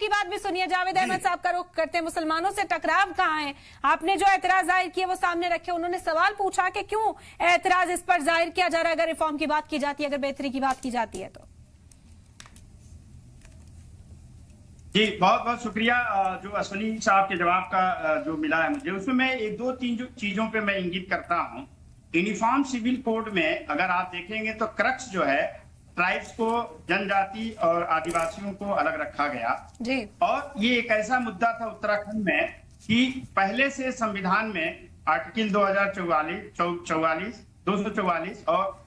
की बात भी सुनिए। जावेद अहमद साहब का रुख करते हैं, मुसलमानों से टकराव कहाँ है? आपने जो एतराज जाहिर किए वो सामने रखे, उन्होंने सवाल पूछा कि क्यों एतराज इस पर जाहिर किया जा रहा है अगर रिफॉर्म की बात की जाती है, अगर बेहतरी की बात की जाती है तो। जी बहुत बहुत शुक्रिया। जो अश्विनी साहब के जवाब का जो मिला है मुझे, उसमें मैं एक दो तीन जो चीजों पे मैं इंगित करता हूँ। यूनिफॉर्म सिविल कोड में अगर आप देखेंगे तो क्रक्स जो है ट्राइब्स को, जनजाति और आदिवासियों को अलग रखा गया जी। और ये एक ऐसा मुद्दा था उत्तराखंड में कि पहले से संविधान में आर्टिकल 244 और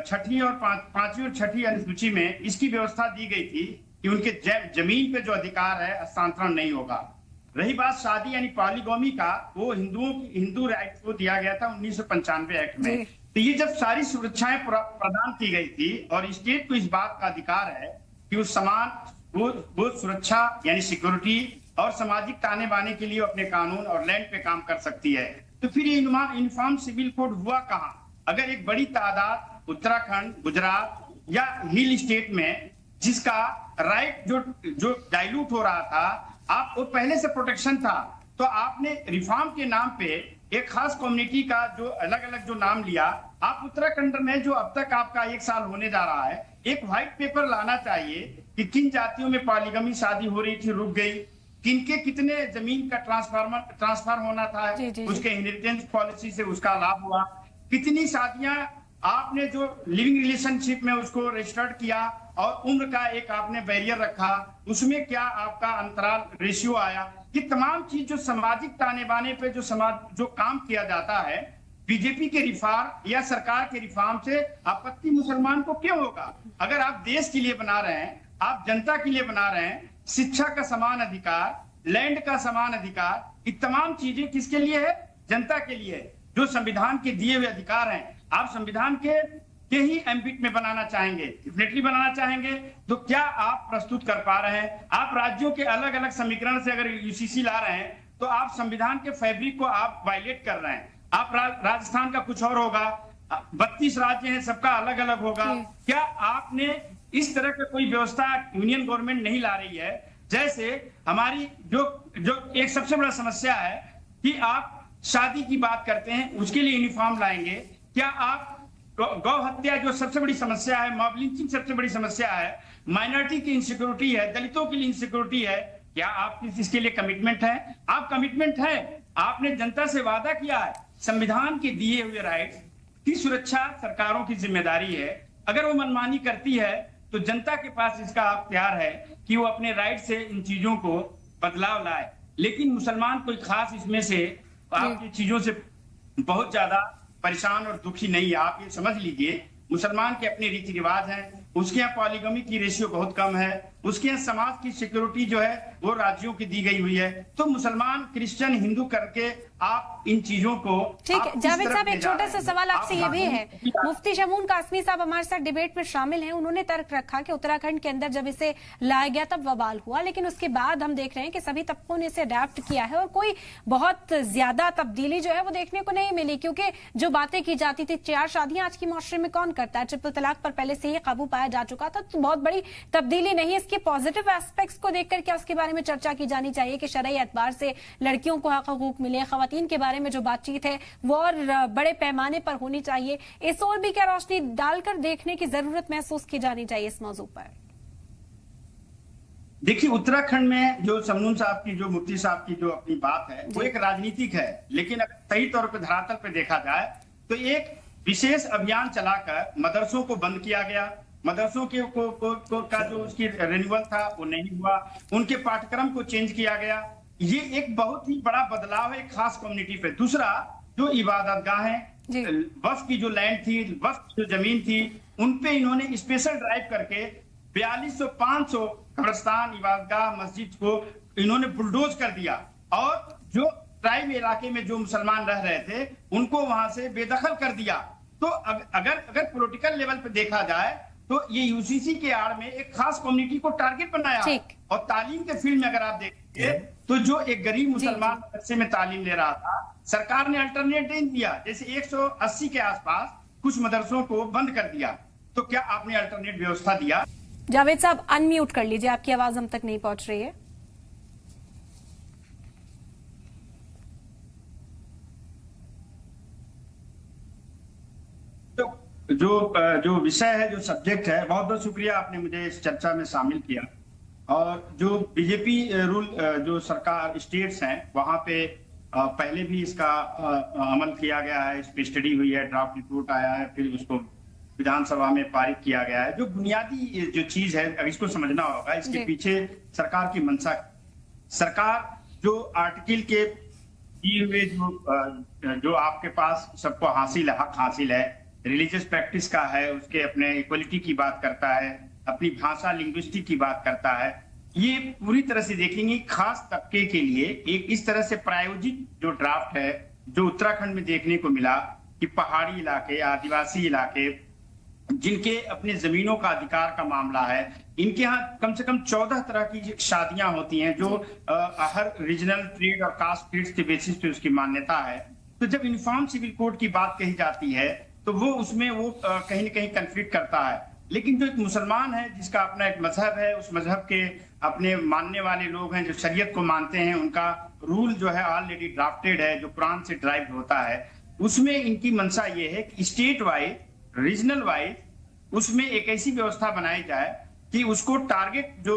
छठी और पांचवी और छठी अनुसूची में इसकी व्यवस्था दी गई थी कि उनके जमीन पे जो अधिकार है हस्तांतरण नहीं होगा। रही बात शादी यानी पॉलीगोमी का, वो हिंदू राइट को दिया गया था 1995 एक्ट में। तो ये जब सारी सुरक्षाएं प्रदान की गई थी और स्टेट को इस बात का अधिकार है कि उस समान वो सुरक्षा यानी सिक्योरिटी और सामाजिक ताने बाने के लिए अपने कानून और लैंड पे काम कर सकती है, तो फिर ये यूनिफॉर्म सिविल कोड हुआ कहाँ? अगर एक बड़ी तादाद उत्तराखंड, गुजरात या हिल स्टेट में जिसका राइट जो डाइल्यूट हो रहा था, आप वो पहले से प्रोटेक्शन था, तो आपने रिफॉर्म के नाम पे एक खास कम्युनिटी का जो अलग अलग जो नाम लिया। आप उत्तराखंड में जो अब तक आपका 1 साल होने जा रहा है, एक व्हाइट पेपर लाना चाहिए कि किन जातियों में पॉलीगमी शादी हो रही थी, रुक गई, किनके कितने जमीन का ट्रांसफर होना था, उसके इनहेरिटेंस पॉलिसी से उसका लाभ हुआ, कितनी शादियां आपने जो लिविंग रिलेशनशिप में उसको रजिस्टर्ड किया और उम्र का एक आपने बैरियर रखा, उसमें क्या आपका अंतराल रेशियो आया। कि तमाम चीज जो सामाजिक ताने बाने पे जो काम किया जाता है, बीजेपी के रिफॉर्म या सरकार के रिफॉर्म से आपत्ति मुसलमान को क्यों होगा? अगर आप देश के लिए बना रहे हैं, आप जनता के लिए बना रहे हैं, शिक्षा का समान अधिकार, लैंड का समान अधिकार, ये तमाम चीजें किसके लिए है? जनता के लिए, जो संविधान के दिए हुए अधिकार हैं। आप संविधान के ही एम्बिट में बनाना चाहेंगे, डेफिनेटली बनाना चाहेंगे, तो क्या आप प्रस्तुत कर पा रहे हैं? आप राज्यों के अलग अलग समीकरण से अगर यूसीसी ला रहे हैं, तो आप संविधान के फैब्रिक को आप वायलेट कर रहे हैं। आप राजस्थान का कुछ और होगा, 32 राज्य हैं, सबका अलग अलग होगा। क्या आपने इस तरह का कोई व्यवस्था यूनियन गवर्नमेंट नहीं ला रही है? जैसे हमारी जो एक सबसे बड़ा समस्या है कि आप शादी की बात करते हैं, उसके लिए यूनिफॉर्म लाएंगे। क्या आप गौ हत्या जो सबसे बड़ी समस्या है, मॉब लिंचिंग सबसे बड़ी समस्या है, माइनॉरिटी की इनसिक्योरिटी है, दलितों के लिए इनसिक्योरिटी है, क्या आप इसके लिए कमिटमेंट है? आप कमिटमेंट है, आपने जनता से वादा किया है। संविधान के दिए हुए राइट की सुरक्षा सरकारों की जिम्मेदारी है। अगर वो मनमानी करती है तो जनता के पास इसका अख्तियार है कि वो अपने राइट से इन चीजों को बदलाव लाए। लेकिन मुसलमान कोई खास इसमें से आपकी चीजों से बहुत ज्यादा परेशान और दुखी नहीं है। आप ये समझ लीजिए, मुसलमान के अपने रीति रिवाज हैं, उसके यहाँ पॉलीगमी की रेशियो बहुत कम है, उसके यहाँ समाज की सिक्योरिटी जो है वो राज्यों की दी गई हुई है। तो मुसलमान, क्रिश्चियन, हिंदू करके आप इन चीजों को, ठीक है। जावेद साहब, एक छोटा सा सवाल आपसे ये भी है, मुफ्ती शमून कासमी साहब हमारे साथ डिबेट में शामिल हैं, उन्होंने तर्क रखा कि उत्तराखंड के अंदर जब इसे लाया गया तब वबाल हुआ, लेकिन उसके बाद हम देख रहे हैं कि सभी तबकों ने इसे अडेप्ट किया है और कोई बहुत ज्यादा तब्दीली जो है वो देखने को नहीं मिली। क्योंकि जो बातें की जाती थी, 4 शादियां आज की मुआशरे में कौन करता है, ट्रिपल तलाक पर पहले से ही काबू पाया जा चुका था, तो बहुत बड़ी तब्दीली नहीं है। इसके पॉजिटिव एस्पेक्ट्स को देखकर क्या उसके बारे में चर्चा की जानी चाहिए कि शरई एतबार से लड़कियों को हक हुकूक मिले, खवातीन के बारे में जो बातचीत है वो और बड़े पैमाने पर होनी चाहिए। इस ओर भी क्या रोशनी डालकर देखने की जरूरत महसूस की जानी चाहिए इस मौजू पर? देखिए, उत्तराखंड में जो शमनून साहब की, जो मुफ्ती साहब की जो अपनी बात है वो एक राजनीतिक है, लेकिन अगर सही तौर पर धरातल पर देखा जाए तो एक विशेष अभियान चलाकर मदरसों को बंद किया गया। मदरसों के का जो उसकी रिन्यूअल था वो नहीं हुआ, उनके पाठ्यक्रम को चेंज किया गया। ये एक बहुत ही बड़ा बदलाव है एक खास कम्युनिटी पे। दूसरा, जो इबादतगाहें, वक्फ की जो लैंड थी, वक्फ की जो जमीन थी, उनपे इन्होंने स्पेशल ड्राइव करके 4200-500 कब्रिस्तान, इबादतगाह, मस्जिद को इन्होंने बुलडोज कर दिया और जो ट्राइब इलाके में जो मुसलमान रह रहे थे उनको वहां से बेदखल कर दिया। तो अगर पॉलिटिकल लेवल पे देखा जाए तो ये यूसीसी के आड़ में एक खास कम्युनिटी को टारगेट बनाया। और तालीम के फील्ड में अगर आप देखिए तो जो एक गरीब मुसलमान मदरसे में तालीम ले रहा था, सरकार ने अल्टरनेट नहीं दिया। जैसे 180 के आसपास कुछ मदरसों को बंद कर दिया, तो क्या आपने अल्टरनेट व्यवस्था दिया? जावेद साहब, अनम्यूट कर लीजिए, आपकी आवाज हम तक नहीं पहुंच रही है। जो विषय है, जो सब्जेक्ट है, बहुत बहुत शुक्रिया आपने मुझे इस चर्चा में शामिल किया। और जो बीजेपी रूल जो सरकार स्टेट्स हैं वहां पे पहले भी इसका अमल किया गया है, इस पे स्टडी हुई है, ड्राफ्ट रिपोर्ट आया है, फिर उसको विधानसभा में पारित किया गया है। जो बुनियादी जो चीज है, अगर इसको समझना होगा, इसके पीछे सरकार की मंशा, सरकार जो आर्टिकल के दिए हुए जो आपके पास सबको हासिल हक हासिल है, रिलीजियस प्रैक्टिस का है, उसके अपने इक्वलिटी की बात करता है, अपनी भाषा लिंग्विस्टिक की बात करता है, ये पूरी तरह से देखेंगे खास तबके के लिए एक इस तरह से प्रायोजित जो ड्राफ्ट है, जो उत्तराखंड में देखने को मिला कि पहाड़ी इलाके, आदिवासी इलाके, जिनके अपने जमीनों का अधिकार का मामला है, इनके यहाँ कम से कम 14 तरह की शादियां होती हैं जो हर रीजनल ट्रेड और कास्ट ट्रेड्स के बेसिस पे उसकी मान्यता है। तो जब यूनिफॉर्म सिविल कोड की बात कही जाती है तो वो उसमें वो कहीं ना कहीं कंफ्लिक्ट करता है। लेकिन जो एक मुसलमान है जिसका अपना एक मजहब है, उस मजहब के अपने मानने वाले लोग हैं जो शरीयत को मानते हैं, उनका रूल जो है ऑलरेडी ड्राफ्टेड है, जो कुरान से ड्राइव होता है, उसमें इनकी मंशा ये है कि स्टेट वाइज, रीजनल वाइज उसमें एक ऐसी व्यवस्था बनाई जाए कि उसको टारगेट जो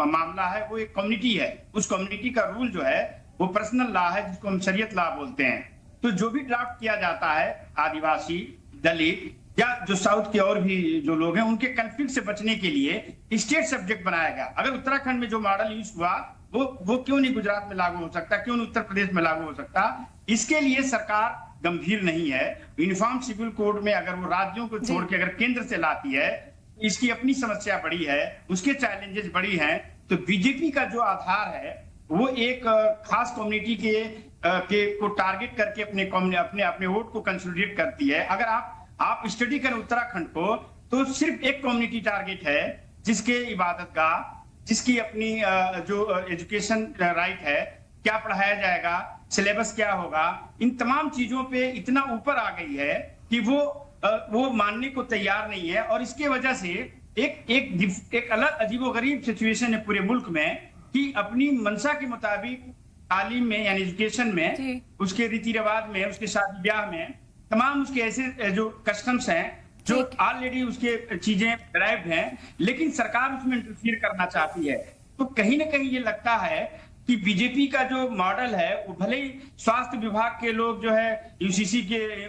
मामला है वो एक कम्युनिटी है, उस कम्युनिटी का रूल जो है वो पर्सनल लॉ है, जिसको हम शरीयत लॉ बोलते हैं। तो जो भी ड्राफ्ट किया जाता है, आदिवासी, दलित या जो साउथ के और भी जो लोग हैं, उनके कंफ्लिक्ट से बचने के लिए स्टेट सब्जेक्ट बनाया गया। अगर उत्तराखंड में जो मॉडल यूज हुआ वो क्यों नहीं गुजरात में लागू हो सकता, क्यों नहीं उत्तर प्रदेश में लागू हो सकता? इसके लिए सरकार गंभीर नहीं है। यूनिफॉर्म सिविल कोड में अगर वो राज्यों को छोड़ के अगर केंद्र से लाती है, इसकी अपनी समस्या बड़ी है, उसके चैलेंजेस बड़ी हैं। तो बीजेपी का जो आधार है वो एक खास कम्युनिटी के को टारगेट करके अपने वोट को कंसोलिडेट करती है। अगर आप स्टडी करें उत्तराखंड को तो सिर्फ एक कम्युनिटी टारगेट है, जिसके इबादत गाह, जिसकी अपनी जो एजुकेशन राइट है, क्या पढ़ाया जाएगा, सिलेबस क्या होगा, इन तमाम चीजों पे इतना ऊपर आ गई है कि वो मानने को तैयार नहीं है। और इसके वजह से एक अलग अजीबोगरीब सिचुएशन है पूरे मुल्क में कि अपनी मंशा के मुताबिक तालीम में यानी एजुकेशन में, उसके रीति रिवाज में, उसके शादी ब्याह में, तमाम उसके ऐसे जो कस्टम्स हैं जो ऑलरेडी उसके चीजें ड्राइव्ड हैं, लेकिन सरकार उसमें इंटरफियर करना चाहती है। तो कहीं ना कहीं ये लगता है कि बीजेपी का जो मॉडल है वो भले ही स्वास्थ्य विभाग के लोग जो है यूसीसी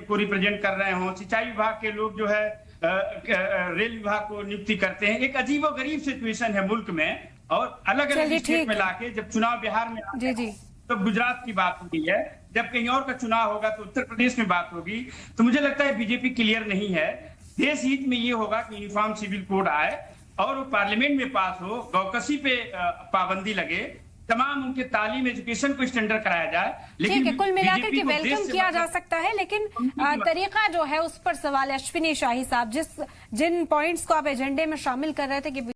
को रिप्रेजेंट कर रहे हों, सिंचाई विभाग के लोग जो है रेल विभाग को नियुक्ति करते हैं। एक अजीबोगरीब सिचुएशन है मुल्क में। और अलग अलग स्टेट में लाके जब चुनाव बिहार में तो गुजरात की बात होती है, जब कहीं और का चुनाव होगा तो उत्तर प्रदेश में बात होगी। तो मुझे लगता है बीजेपी क्लियर नहीं है। देश हित में ये होगा कि यूनिफॉर्म सिविल कोड आए और वो पार्लियामेंट में पास हो, गौकसी पे पाबंदी लगे, तमाम उनके तालीम एजुकेशन को स्टैंडर्ड कराया जाए। लेकिन ठीक है, कुल मिलाकर के वेलकम किया जा सकता है, लेकिन तरीका जो है उस पर सवाल है। अश्विनी शाही साहब, जिन पॉइंट्स को आप एजेंडे में शामिल कर रहे थे कि